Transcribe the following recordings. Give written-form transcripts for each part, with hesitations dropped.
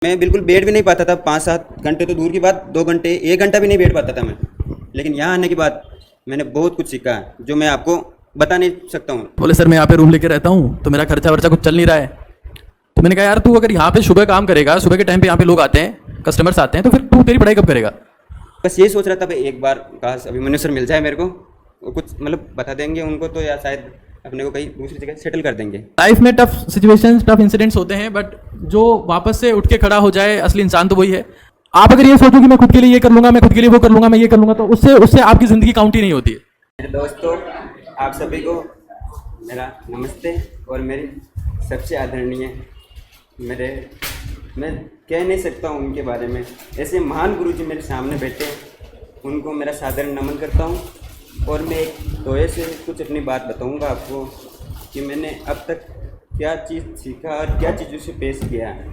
मैं बिल्कुल बैठ भी नहीं पाता था, 5-7 घंटे तो दूर की बात, 2 घंटे 1 घंटा भी नहीं बैठ पाता था मैं। लेकिन यहाँ आने के बाद मैंने बहुत कुछ सीखा है जो मैं आपको बता नहीं सकता हूँ। बोले सर मैं यहाँ पे रूम लेके रहता हूँ तो मेरा खर्चा वर्चा कुछ चल नहीं रहा है। तो मैंने कहा यार तू अगर यहाँ पे सुबह काम करेगा, सुबह के टाइम पे यहाँ पे लोग आते हैं, कस्टमर्स आते हैं, तो फिर तू तेरी पढ़ाई कब करेगा। बस ये सोच रहा था भाई एक बार काश अभिमन्यु सर मिल जाए मेरे को, वो कुछ मतलब बता देंगे उनको तो, या शायद अपने को कहीं दूसरी जगह सेटल कर देंगे। लाइफ में टफ सिचुएशंस, टफ इंसिडेंट्स होते हैं, बट जो वापस से उठ के खड़ा हो जाए असली इंसान तो वही है। आप अगर ये सोचो कि मैं खुद के लिए ये कर लूंगा, मैं खुद के लिए वो कर लूंगा, मैं ये कर लूंगा, तो उससे उससे आपकी जिंदगी काउंट ही नहीं होती है। मेरे दोस्तों, आप सभी को मेरा नमस्ते और मेरी सबसे आदरणीय, मैं कह नहीं सकता हूँ उनके बारे में, ऐसे महान गुरु जी मेरे सामने बैठे, उनको मेरा साधारण नमन करता हूँ। और मैं एक दोहे से कुछ अपनी बात बताऊँगा आपको कि मैंने अब तक क्या चीज़ सीखा और क्या चीज़ उसे पेश किया है।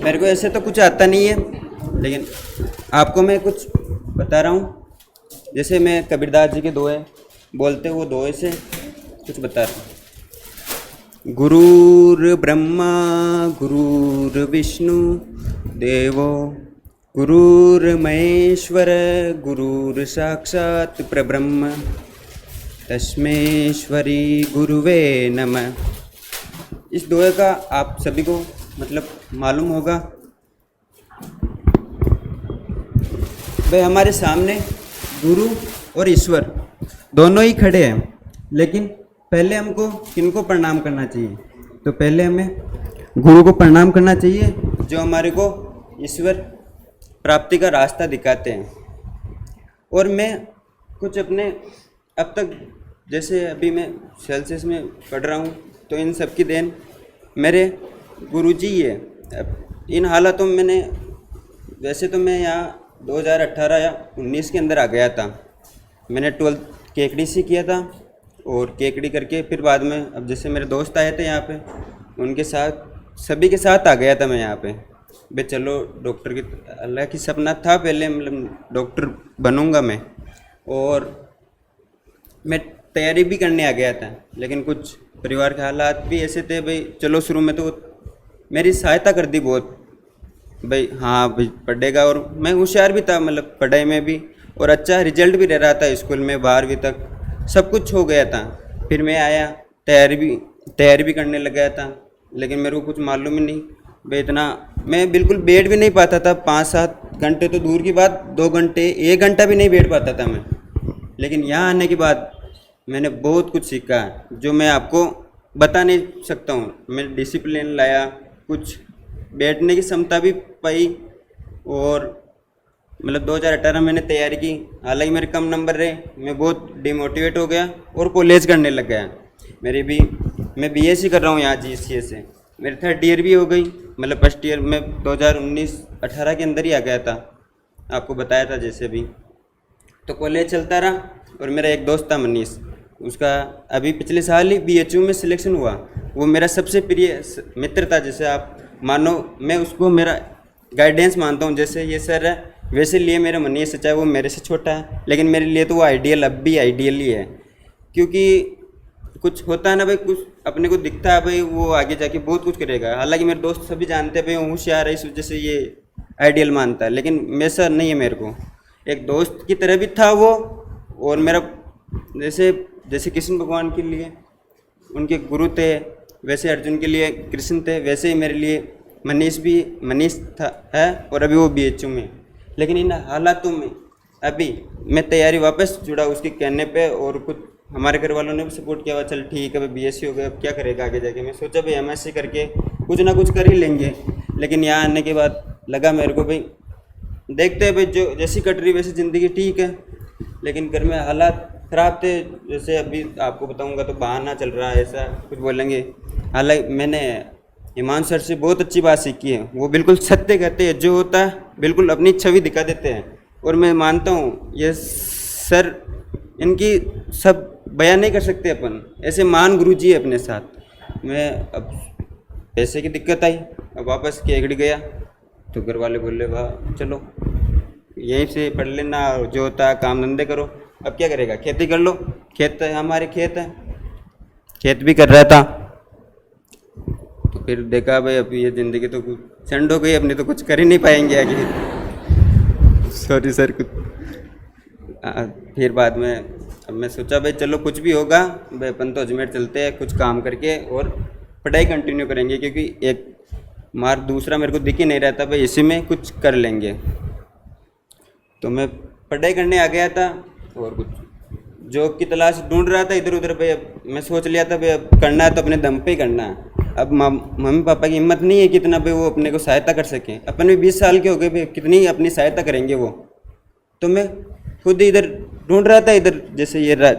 मेरे को ऐसे तो कुछ आता नहीं है, लेकिन आपको मैं कुछ बता रहा हूँ। जैसे मैं कबीरदास जी के दोहे बोलते, वो दोहे से कुछ बता रहा हूँ। गुरुर् ब्रह्मा गुरुर्विष्णु देवो गुरुर्महेश्वर गुरुर्साक्षात् परब्रह्म तस्मै श्री गुरुवे नमः। इस दोहे का आप सभी को मतलब मालूम होगा। भाई हमारे सामने गुरु और ईश्वर दोनों ही खड़े हैं, लेकिन पहले हमको किनको प्रणाम करना चाहिए? तो पहले हमें गुरु को प्रणाम करना चाहिए, जो हमारे को ईश्वर प्राप्ति का रास्ता दिखाते हैं। और मैं कुछ अपने अब तक, जैसे अभी मैं सेल्सियस में पढ़ रहा हूँ, तो इन सब की देन मेरे गुरुजी ही है। इन हालातों में मैंने, वैसे तो मैं यहाँ 2018 या 19 के अंदर आ गया था। मैंने 12th केकड़ी से किया था, और केकड़ी करके फिर बाद में अब जैसे मेरे दोस्त आए थे यहाँ पे, उनके साथ सभी के साथ आ गया था मैं यहाँ पे। भाई चलो डॉक्टर की, अल्लाह की सपना था पहले, मतलब डॉक्टर बनूँगा मैं, और मैं तैयारी भी करने आ गया था। लेकिन कुछ परिवार के हालात भी ऐसे थे, भाई चलो शुरू में तो मेरी सहायता कर दी बहुत, भाई हाँ भाई पढ़ेगा, और मैं होशियार भी था मतलब पढ़ाई में भी, और अच्छा रिजल्ट भी रह रहा था स्कूल में, 12वीं तक सब कुछ हो गया था। फिर मैं आया, तैयारी भी करने लग गया था, लेकिन मेरे को कुछ मालूम ही नहीं भाई, इतना मैं बिल्कुल बैठ भी नहीं पाता था, 5-7 घंटे तो दूर की बात, 2 घंटे 1 घंटा भी नहीं बैठ पाता था मैं। लेकिन यहाँ आने के बाद मैंने बहुत कुछ सीखा है जो मैं आपको बता नहीं सकता हूँ। मैं डिसिप्लिन लाया, कुछ बैठने की क्षमता भी पाई, और मतलब 2018 मैंने तैयारी की, हालांकि मेरे कम नंबर रहे, मैं बहुत डिमोटिवेट हो गया और कॉलेज करने लग गया। मैं बीएससी कर रहा हूँ यहाँ जीसीए से, मेरी 3rd ईयर भी हो गई, मतलब फर्स्ट ईयर में 2019-18 के अंदर ही आ गया था, आपको बताया था जैसे भी। तो कॉलेज चलता रहा, और मेरा एक दोस्त था मनीष, उसका अभी पिछले साल ही बीएचयू में सिलेक्शन हुआ। वो मेरा सबसे प्रिय मित्र था, जैसे आप मानो, मैं उसको मेरा गाइडेंस मानता हूँ। जैसे ये सर है, वैसे लिए मेरा मनीष, चाहे वो मेरे से छोटा है, लेकिन मेरे लिए तो वो आइडियल, अब भी आइडियल ही है। क्योंकि कुछ होता है ना भाई, कुछ अपने को दिखता है भाई वो आगे जाके बहुत कुछ करेगा। हालांकि मेरे दोस्त सभी जानते हैं भाई वो होशियार है, इस वजह से ये आइडियल मानता है, लेकिन वैसा नहीं है। मेरे को एक दोस्त की तरह भी था वो, और मेरा जैसे कृष्ण भगवान के लिए उनके गुरु थे, वैसे अर्जुन के लिए कृष्ण थे, वैसे ही मेरे लिए मनीष था है, और अभी वो बीएचयू में। लेकिन इन हालातों में अभी मैं तैयारी वापस जुड़ा उसके कहने पे, और कुछ हमारे घर वालों ने भी सपोर्ट किया हुआ, चल ठीक है भाई बीएससी हो गया, अब क्या करेगा आगे जाके। मैं सोचा भाई एमएससी करके कुछ ना कुछ कर ही लेंगे। लेकिन यहाँ आने के बाद लगा मेरे को भाई, देखते हैं भाई जो जैसी कट रही वैसी ज़िंदगी ठीक है, लेकिन घर में हालात ख़राब थे। जैसे अभी आपको बताऊंगा तो बहाना चल रहा है, ऐसा कुछ बोलेंगे। हालांकि मैंने हिमांशु सर से बहुत अच्छी बात सीखी है, वो बिल्कुल सत्य कहते हैं, जो होता है बिल्कुल अपनी छवि दिखा देते हैं। और मैं मानता हूँ ये सर, इनकी सब बयान नहीं कर सकते अपन, ऐसे महान गुरु जी है अपने साथ। मैं अब पैसे की दिक्कत आई, अब वापस केकड़ी गया, तो घर वाले बोले वाह चलो यहीं से पढ़ लेना, जो होता है काम धंधे करो। अब क्या करेगा, खेती कर लो, खेत है, हमारे खेत है, खेत भी कर रहा था। तो फिर देखा भाई अब ये ज़िंदगी तो कुछ झंड हो गई अपनी, तो कुछ कर ही नहीं पाएंगे आगे। सॉरी सर कुछ फिर बाद में अब मैं सोचा भाई चलो कुछ भी होगा भाई अपन तो अजमेर चलते हैं, कुछ काम करके और पढ़ाई कंटिन्यू करेंगे, क्योंकि एक दूसरा मेरे को दिख ही नहीं रहा था भाई, इसी में कुछ कर लेंगे। तो मैं पढ़ाई करने आ गया था और कुछ जॉब की तलाश ढूंढ रहा था इधर उधर। भाई अब मैं सोच लिया था भाई अब करना है तो अपने दम पे ही करना है। अब मम्मी पापा की हिम्मत नहीं है कितना भाई वो अपने को सहायता कर सकें। अपन भी 20 साल के हो गए भाई, कितनी अपनी सहायता करेंगे वो। तो मैं खुद ही इधर ढूंढ रहा था, इधर जैसे ये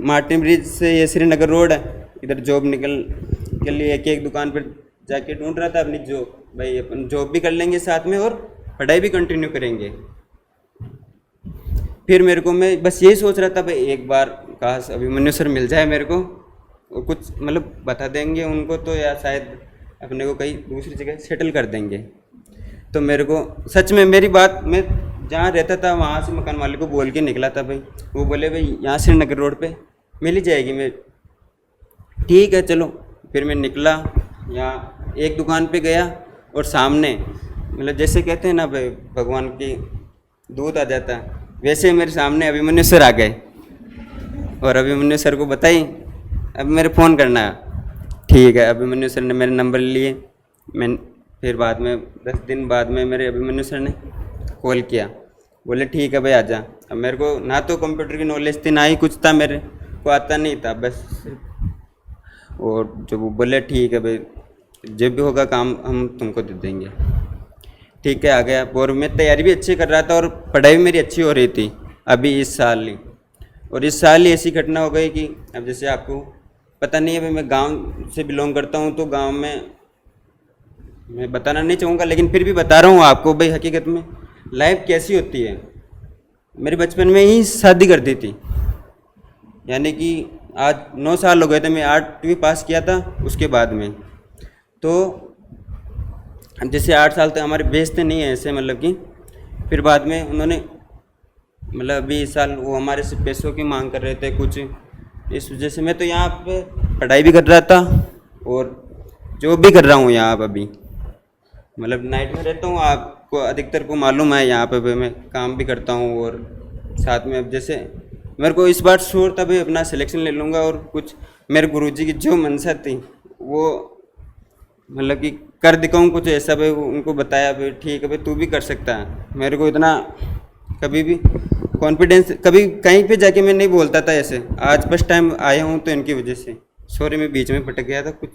मार्टिन ब्रिज से ये श्रीनगर रोड है, इधर जॉब निकल के लिए एक एक दुकान पर जाके ढूंढ रहा था अपनी जॉब। भाई अपन जॉब भी कर लेंगे साथ में और पढ़ाई भी कंटिन्यू करेंगे। फिर मेरे को मैं बस यही सोच रहा था भाई एक बार काश अभिमन्यु सर मिल जाए मेरे को, और कुछ मतलब बता देंगे उनको तो, या शायद अपने को कहीं दूसरी जगह सेटल कर देंगे। तो मेरे को सच में मेरी बात, मैं जहाँ रहता था वहाँ से मकान मालिक को बोल के निकला था भाई। वो बोले भाई यहाँ श्रीनगर रोड पे मिल ही जाएगी। मैं ठीक है चलो। फिर मैं निकला, यहाँ एक दुकान पे गया और सामने मतलब जैसे कहते हैं ना भाई भगवान की दूत आ जाता है, वैसे मेरे सामने अभिमन्यु सर आ गए। और अभिमन्यु सर को बताई अब मेरे फ़ोन करना है। ठीक है, अभिमन्यु सर ने मेरे नंबर लिए। मैं फिर बाद में 10 दिन बाद में मेरे अभिमन्यु सर ने कॉल किया, बोले ठीक है भाई आजा। अब मेरे को ना तो कंप्यूटर की नॉलेज थी ना ही कुछ था, मेरे को आता नहीं था बस। और जो वो बोले ठीक है भाई जब भी होगा काम हम तुमको दे देंगे। ठीक है आ गया। और मैं तैयारी भी अच्छी कर रहा था और पढ़ाई भी मेरी अच्छी हो रही थी अभी इस साल ही। और इस साल ही ऐसी घटना हो गई कि अब जैसे आपको पता नहीं है भाई, मैं गांव से बिलोंग करता हूं, तो गांव में मैं बताना नहीं चाहूँगा लेकिन फिर भी बता रहा हूँ आपको भाई हकीकत में लाइफ कैसी होती है। मेरे बचपन में ही शादी कर दी थी, यानी कि आज 9 साल हो गए थे। मैं 8वीं पास किया था उसके बाद में। तो जैसे 8 साल तक हमारे बेचते नहीं है ऐसे, मतलब कि फिर बाद में उन्होंने मतलब अभी इस साल वो हमारे से पैसों की मांग कर रहे थे कुछ, इस वजह से मैं तो यहाँ पे पढ़ाई भी कर रहा था और जॉब भी कर रहा हूँ यहाँ पर अभी। मतलब नाइट में रहता हूँ, आपको अधिकतर को मालूम है यहाँ पे मैं काम भी करता हूँ। और साथ में अब जैसे मेरे को इस बार श्योर था भाई अपना सिलेक्शन ले लूँगा, और कुछ मेरे गुरुजी की जो मंशा थी वो मतलब कि कर दिखाऊँ कुछ ऐसा भाई। उनको बताया भाई ठीक है भाई तू भी कर सकता है। मेरे को इतना कभी भी कॉन्फिडेंस कभी कहीं पे जाके मैं नहीं बोलता था ऐसे। आज फर्स्ट टाइम आया हूँ तो इनकी वजह से। सॉरी मैं बीच में भटक गया था, कुछ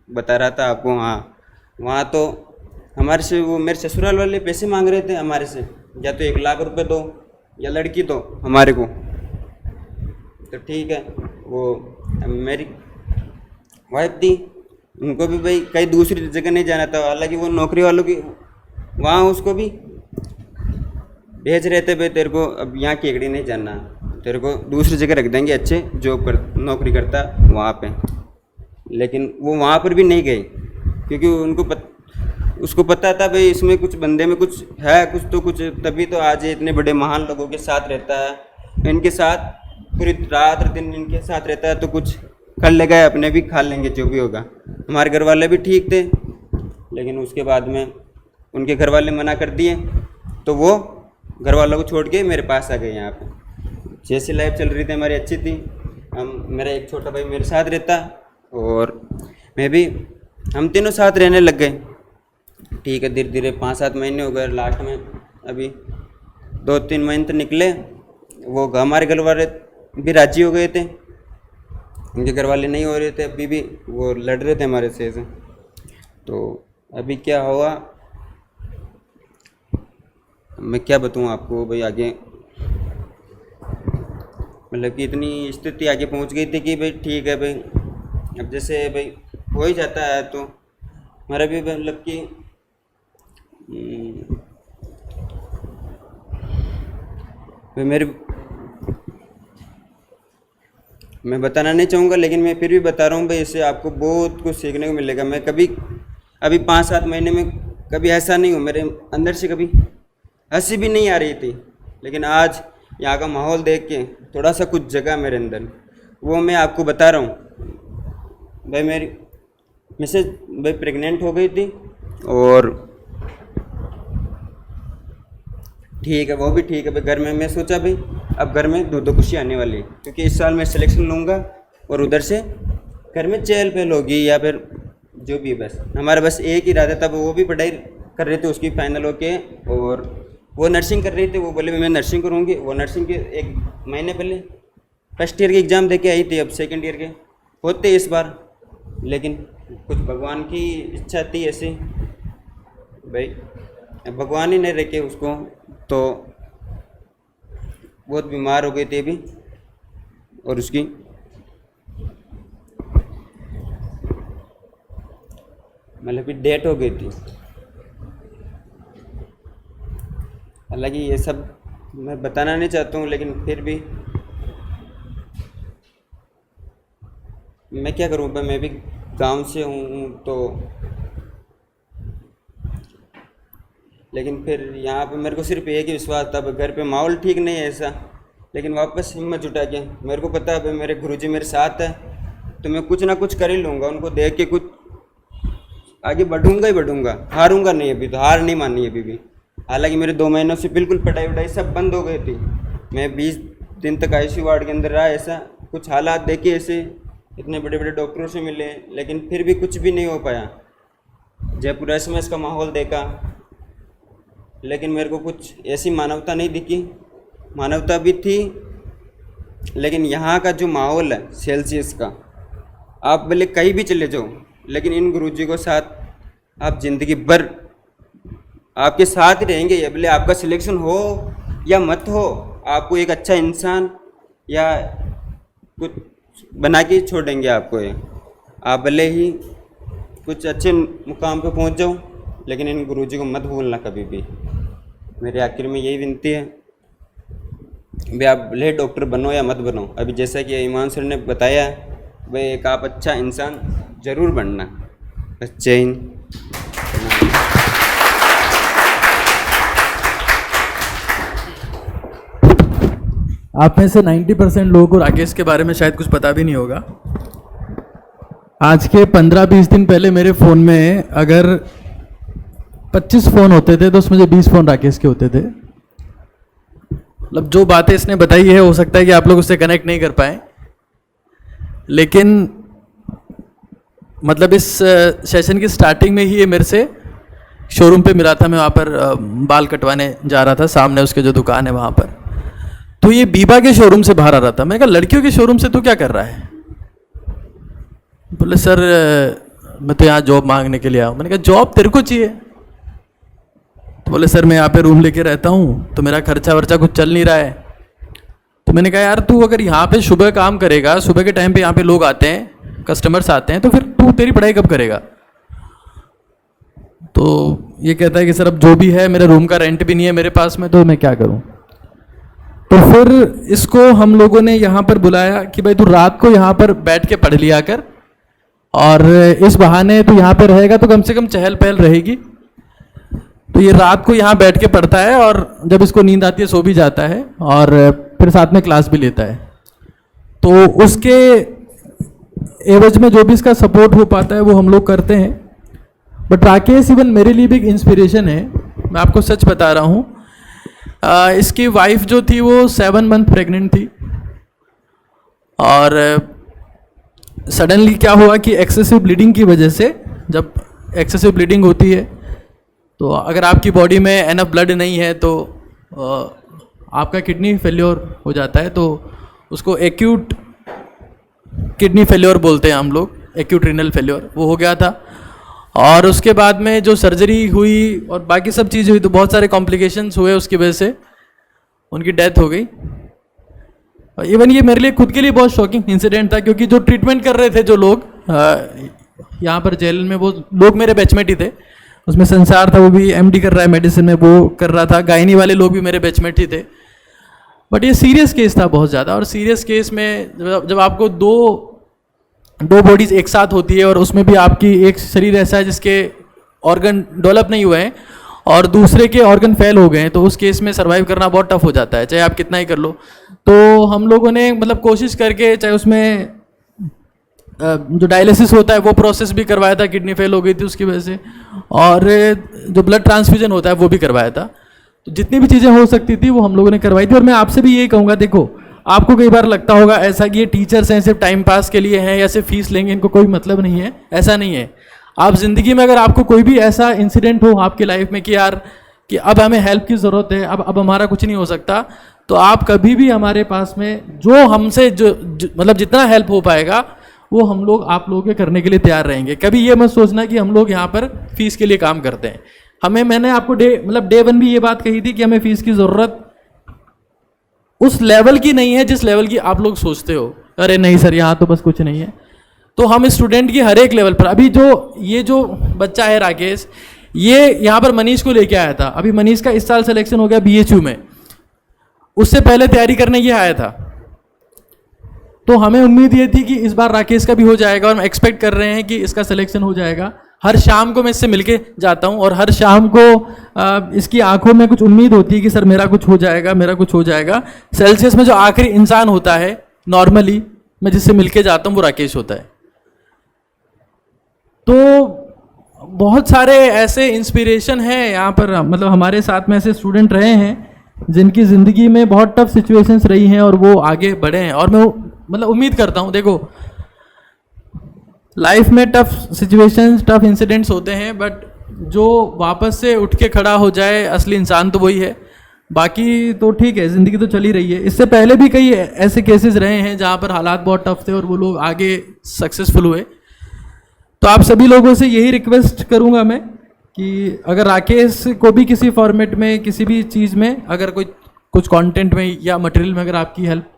बता रहा था आपको। हाँ वहाँ तो हमारे से वो मेरे ससुराल वाले पैसे मांग रहे थे हमारे से, या तो 1 लाख रुपए दो या लड़की दो हमारे को। तो ठीक है, वो मेरी वाइफ थी, उनको भी भाई कहीं दूसरी जगह नहीं जाना था। हालांकि वो नौकरी वालों की वहाँ उसको भी भेज रहे थे भाई तेरे को अब यहाँ केकड़ी नहीं जाना, तेरे को दूसरी जगह रख देंगे अच्छे जॉब कर नौकरी करता वहाँ पे। लेकिन वो वहाँ पर भी नहीं गई क्योंकि उसको पता था भाई इसमें कुछ बंदे में कुछ है, कुछ तो कुछ, तभी तो आज ये इतने बड़े महान लोगों के साथ रहता है। इनके साथ पूरी रात दिन इनके साथ रहता है तो कुछ कर लेगा, अपने भी खा लेंगे जो भी होगा। हमारे घर वाले भी ठीक थे, लेकिन उसके बाद में उनके घर वाले मना कर दिए तो वो घर वालों को छोड़ के मेरे पास आ गए यहाँ पे। जैसी लाइफ चल रही थी हमारी अच्छी थी। मेरा एक छोटा भाई मेरे साथ रहता और मैं भी, हम तीनों साथ रहने लग गए। ठीक है, धीरे धीरे 5-7 महीने हो गए। लास्ट में अभी 2-3 महीने तो निकले। वो हमारे घर वाले भी राजी हो गए थे, उनके घर वाले नहीं हो रहे थे। अभी भी वो लड़ रहे थे हमारे से। तो अभी क्या हुआ मैं क्या बताऊँ आपको भाई आगे, मतलब कि इतनी स्थिति आगे पहुंच गई थी कि भाई ठीक है भाई अब जैसे भाई हो ही जाता है। तो हमारा भी मतलब कि मैं बताना नहीं चाहूँगा लेकिन मैं फिर भी बता रहा हूँ भाई, इससे आपको बहुत कुछ सीखने को मिलेगा। मैं कभी अभी 5-7 महीने में कभी ऐसा नहीं हो मेरे अंदर से कभी हंसी भी नहीं आ रही थी, लेकिन आज यहाँ का माहौल देख के थोड़ा सा कुछ जगह मेरे अंदर, वो मैं आपको बता रहा हूँ। भाई मेरी मिसेज भाई प्रेग्नेंट हो गई थी और ठीक है, वो भी ठीक है भाई। घर में मैं सोचा भाई अब घर में दो खुशी आने वाली है, क्योंकि इस साल मैं सिलेक्शन लूँगा और उधर से घर में चहल पहल होगी या फिर जो भी। बस हमारा बस एक ही इरादा था। वो भी पढ़ाई कर रहे थे, उसकी फाइनल होके, और वो नर्सिंग कर रही थी। वो बोले मैं नर्सिंग करूँगी। वो नर्सिंग के 1 महीने पहले फर्स्ट ईयर के एग्ज़ाम दे के आई थी। अब सेकेंड ईयर के होते इस बार, लेकिन कुछ भगवान की इच्छा थी ऐसे भाई, भगवान ही नहीं रखे उसको, तो बहुत बीमार हो गई थी अभी, और उसकी मतलब कि डेथ हो गई थी। हालांकि ये सब मैं बताना नहीं चाहता हूँ, लेकिन फिर भी मैं क्या करूँ भाई, मैं भी गांव से हूँ तो। लेकिन फिर यहाँ पे मेरे को सिर्फ एक ही विश्वास था, घर पे माहौल ठीक नहीं है ऐसा, लेकिन वापस हिम्मत जुटा के मेरे को पता है भाई मेरे गुरुजी मेरे साथ है, तो मैं कुछ ना कुछ कर ही लूँगा। उनको देख के कुछ आगे बढ़ूँगा ही बढ़ूँगा, हारूँगा नहीं। अभी तो हार नहीं मानी अभी भी। हालांकि मेरे 2 महीनों से बिल्कुल पढ़ाई वढ़ाई सब बंद हो गई थी। मैं 20 दिन तक ICU वार्ड के अंदर रहा। ऐसा कुछ हालात देखे, ऐसे इतने बड़े बड़े डॉक्टरों से मिले, लेकिन फिर भी कुछ भी नहीं हो पाया। जयपुर SMS का माहौल देखा, लेकिन मेरे को कुछ ऐसी मानवता नहीं दिखी। मानवता भी थी, लेकिन यहाँ का जो माहौल है सेल्सियस का, आप भले कहीं भी चले जाओ, लेकिन इन गुरुजी को साथ आप ज़िंदगी भर आपके साथ ही रहेंगे। ये भले आपका सिलेक्शन हो या मत हो, आपको एक अच्छा इंसान या कुछ बना के छोड़ेंगे आपको। ये आप भले ही कुछ अच्छे मुकाम पे पहुंच जाओ, लेकिन इन गुरुजी को मत भूलना कभी भी। मेरे आखिर में यही विनती है भाई, आप भले डॉक्टर बनो या मत बनो, अभी जैसा कि ईमान सर ने बताया भाई, एक आप अच्छा इंसान ज़रूर बनना। बस जय हिंद। आप में से 90% लोगों को राकेश के बारे में शायद कुछ पता भी नहीं होगा। आज के 15-20 दिन पहले मेरे फ़ोन में अगर 25 फ़ोन होते थे तो उसमें से 20 फ़ोन राकेश के होते थे। मतलब जो बातें इसने बताई है, हो सकता है कि आप लोग उससे कनेक्ट नहीं कर पाए, लेकिन मतलब इस सेशन की स्टार्टिंग में ही ये मेरे से शोरूम पे मिला था। मैं वहाँ पर बाल कटवाने जा रहा था, सामने उसके जो दुकान है वहाँ पर। तो ये बीबा के शोरूम से बाहर आ रहा था। मैंने कहा लड़कियों के शोरूम से तू क्या कर रहा है? बोले सर मैं तो यहाँ जॉब मांगने के लिए आया हूँ। मैंने कहा जॉब तेरे को चाहिए? तो बोले सर मैं यहाँ पे रूम लेके रहता हूँ, तो मेरा खर्चा वर्चा कुछ चल नहीं रहा है। तो मैंने कहा यार तू अगर यहाँ पे सुबह काम करेगा, सुबह के टाइम पे यहाँ पे लोग आते हैं, कस्टमर्स आते हैं, तो फिर तू तेरी पढ़ाई कब करेगा? तो ये कहता है कि सर अब जो भी है, मेरा रूम का रेंट भी नहीं है मेरे पास में, तो मैं क्या करूँ? तो फिर इसको हम लोगों ने यहाँ पर बुलाया कि भाई तू रात को यहाँ पर बैठ के पढ़ लिया कर, और इस बहाने तू यहाँ पर रहेगा तो कम से कम चहल पहल रहेगी। तो ये रात को यहाँ बैठ के पढ़ता है, और जब इसको नींद आती है सो भी जाता है, और फिर साथ में क्लास भी लेता है। तो उसके एवज में जो भी इसका सपोर्ट हो पाता है वो हम लोग करते हैं। बट राकेश इवन मेरे लिए भी एक इंस्पिरेशन है। मैं आपको सच बता रहा हूँ, इसकी वाइफ जो थी वो 7 मंथ प्रेग्नेंट थी, और सडनली क्या हुआ कि एक्सेसिव ब्लीडिंग की वजह से, जब एक्सेसिव ब्लीडिंग होती है तो अगर आपकी बॉडी में एनफ ब्लड नहीं है तो आपका किडनी फेल्योर हो जाता है। तो उसको एक्यूट किडनी फेल्योर बोलते हैं हम लोग, एक्यूट रीनल फेल्योर, वो हो गया था। और उसके बाद में जो सर्जरी हुई और बाकी सब चीज़ हुई, तो बहुत सारे कॉम्प्लिकेशंस हुए, उसकी वजह से उनकी डेथ हो गई। इवन ये मेरे लिए खुद के लिए बहुत शॉकिंग इंसिडेंट था, क्योंकि जो ट्रीटमेंट कर रहे थे जो लोग यहाँ पर जेल में, वो लोग मेरे बैचमेट ही थे। उसमें संसार था, वो भी MD कर रहा है मेडिसिन में, वो कर रहा था। गायनी वाले लोग भी मेरे बैचमेट ही थे। बट ये सीरियस केस था बहुत ज़्यादा, और सीरियस केस में जब आपको दो बॉडीज़ एक साथ होती है, और उसमें भी आपकी एक शरीर ऐसा है जिसके ऑर्गन डेवलप नहीं हुए हैं और दूसरे के ऑर्गन फेल हो गए हैं, तो उस केस में सर्वाइव करना बहुत टफ हो जाता है, चाहे आप कितना ही कर लो। तो हम लोगों ने मतलब कोशिश करके, चाहे उसमें जो डायलिसिस होता है वो प्रोसेस भी करवाया था, किडनी फेल हो गई थी उसकी वजह से, और जो ब्लड ट्रांसफ्यूजन होता है वो भी करवाया था। तो जितनी भी चीज़ें हो सकती थी वो हम लोगों ने करवाई थी। और मैं आपसे भी यही कहूँगा, देखो आपको कई बार लगता होगा ऐसा कि ये टीचर्स हैं, सिर्फ टाइम पास के लिए हैं या सिर्फ फीस लेंगे, इनको कोई मतलब नहीं है। ऐसा नहीं है। आप ज़िंदगी में अगर आपको कोई भी ऐसा इंसिडेंट हो आपकी लाइफ में कि यार कि अब हमें हेल्प की ज़रूरत है, अब हमारा कुछ नहीं हो सकता, तो आप कभी भी हमारे पास में जो हमसे जो मतलब जितना हेल्प हो पाएगा वो हम लोग आप लोगों के करने के लिए तैयार रहेंगे। कभी ये मत सोचना कि हम लोग यहाँ पर फीस के लिए काम करते हैं। मैंने आपको डे वन भी ये बात कही थी कि हमें फीस की ज़रूरत उस लेवल की नहीं है जिस लेवल की आप लोग सोचते हो, अरे नहीं सर यहाँ तो बस कुछ नहीं है। तो हम स्टूडेंट की हर एक लेवल पर, अभी ये जो बच्चा है राकेश, ये यहाँ पर मनीष को लेके आया था। अभी मनीष का इस साल सिलेक्शन हो गया BHU में, उससे पहले तैयारी करने ये आया था। तो हमें उम्मीद ये थी कि इस बार राकेश का भी हो जाएगा और हम एक्सपेक्ट कर रहे हैं कि इसका सिलेक्शन हो जाएगा। हर शाम को मैं इससे मिलके जाता हूँ और हर शाम को इसकी आंखों में कुछ उम्मीद होती है कि सर मेरा कुछ हो जाएगा, मेरा कुछ हो जाएगा। सेल्सियस में जो आखिरी इंसान होता है नॉर्मली मैं जिससे मिलके जाता हूँ वो राकेश होता है। तो बहुत सारे ऐसे इंस्पिरेशन हैं यहाँ पर, मतलब हमारे साथ में ऐसे स्टूडेंट रहे हैं जिनकी ज़िंदगी में बहुत टफ सिचुएशंस रही हैं और वो आगे बढ़े हैं। और मैं मतलब उम्मीद करता हूँ, देखो लाइफ में टफ सिचुएशंस, टफ इंसिडेंट्स होते हैं, बट जो वापस से उठ के खड़ा हो जाए असली इंसान तो वही है। बाकी तो ठीक है, ज़िंदगी तो चल ही रही है। इससे पहले भी कई ऐसे केसेस रहे हैं जहाँ पर हालात बहुत टफ थे और वो लोग आगे सक्सेसफुल हुए। तो आप सभी लोगों से यही रिक्वेस्ट करूँगा मैं कि अगर राकेश को भी किसी फॉर्मेट में, किसी भी चीज़ में, अगर कोई कुछ कंटेंट में या मटेरियल में अगर आपकी हेल्प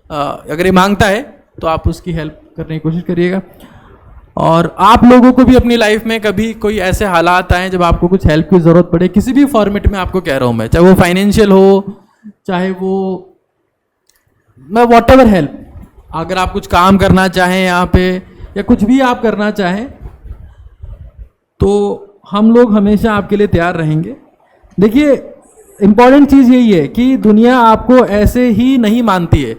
अगर ये मांगता है तो आप उसकी हेल्प करने की कोशिश करिएगा। और आप लोगों को भी अपनी लाइफ में कभी कोई ऐसे हालात आए जब आपको कुछ हेल्प की ज़रूरत पड़े, किसी भी फॉर्मेट में आपको कह रहा हूँ मैं, चाहे वो फाइनेंशियल हो, चाहे वो मैं वॉट एवर हेल्प, अगर आप कुछ काम करना चाहें यहाँ पे या कुछ भी आप करना चाहें तो हम लोग हमेशा आपके लिए तैयार रहेंगे। देखिए इम्पॉर्टेंट चीज़ यही है कि दुनिया आपको ऐसे ही नहीं मानती है,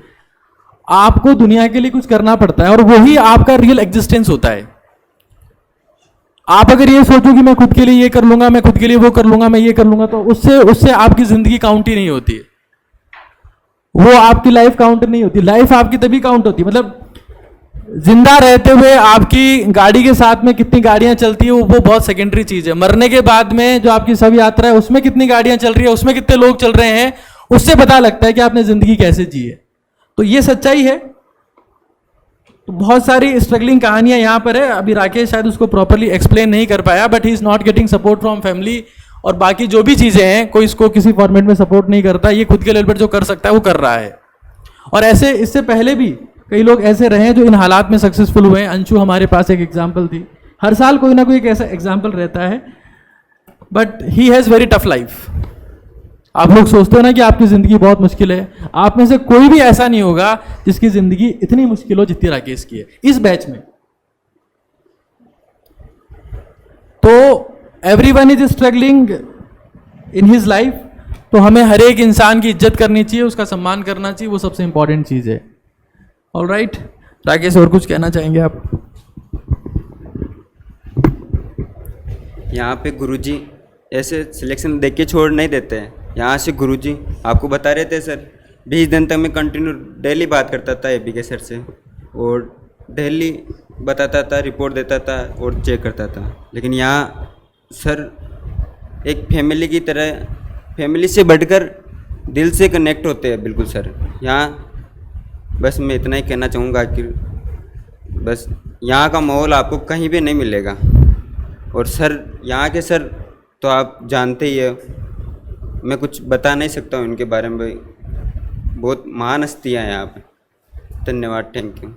आपको दुनिया के लिए कुछ करना पड़ता है और वही आपका रियल एग्जिस्टेंस होता है। आप अगर ये सोचो कि मैं खुद के लिए ये कर लूंगा, मैं खुद के लिए वो कर लूंगा, मैं ये कर लूंगा, तो उससे आपकी जिंदगी काउंट ही नहीं होती है, वो आपकी लाइफ काउंट नहीं होती। लाइफ आपकी तभी काउंट होती है, मतलब जिंदा रहते हुए आपकी गाड़ी के साथ में कितनी गाड़ियां चलती है वो बहुत सेकेंडरी चीज है। मरने के बाद में जो आपकी सब यात्रा है उसमें कितनी गाड़ियां चल रही है, उसमें कितने लोग चल रहे हैं, उससे पता लगता है कि आपने जिंदगी कैसे जी है। तो ये सच्चाई है। तो बहुत सारी स्ट्रगलिंग कहानियां यहाँ पर है। अभी राकेश शायद उसको प्रॉपरली एक्सप्लेन नहीं कर पाया, but he is not getting support from family और बाकी जो भी चीजें हैं, कोई इसको किसी फॉर्मेट में सपोर्ट नहीं करता। ये खुद के लेवल पर जो कर सकता है वो कर रहा है। और ऐसे इससे पहले भी कई लोग ऐसे रहे हैं जो इन हालात में सक्सेसफुल हुए हैं। अंशु हमारे पास एक एग्जाम्पल थी। हर साल कोई ना कोई एक ऐसा एग्जाम्पल रहता है, but he has very tough life. आप लोग सोचते हो ना कि आपकी ज़िंदगी बहुत मुश्किल है, आप में से कोई भी ऐसा नहीं होगा जिसकी ज़िंदगी इतनी मुश्किल हो जितनी राकेश की है इस बैच में। तो everyone is struggling in his life. तो हमें हर एक इंसान की इज्जत करनी चाहिए, उसका सम्मान करना चाहिए, वो सबसे इंपॉर्टेंट चीज़ है। ऑलराइट, राकेश और कुछ कहना चाहेंगे आप? यहाँ पे गुरुजी ऐसे सिलेक्शन देख के छोड़ नहीं देते हैं। यहाँ से गुरुजी आपको बता रहे थे सर, 20 दिन तक मैं कंटिन्यू डेली बात करता था एपी के सर से और डेली बताता था, रिपोर्ट देता था और चेक करता था। लेकिन यहाँ सर एक फैमिली की तरह, फैमिली से बढ़कर दिल से कनेक्ट होते हैं बिल्कुल सर। यहाँ बस मैं इतना ही कहना चाहूँगा कि बस यहाँ का माहौल आपको कहीं भी नहीं मिलेगा। और सर यहाँ के सर तो आप जानते ही है, मैं कुछ बता नहीं सकता हूँ इनके बारे में, बहुत महान हस्तियाँ हैं यहाँ पे। धन्यवाद, थैंक यू।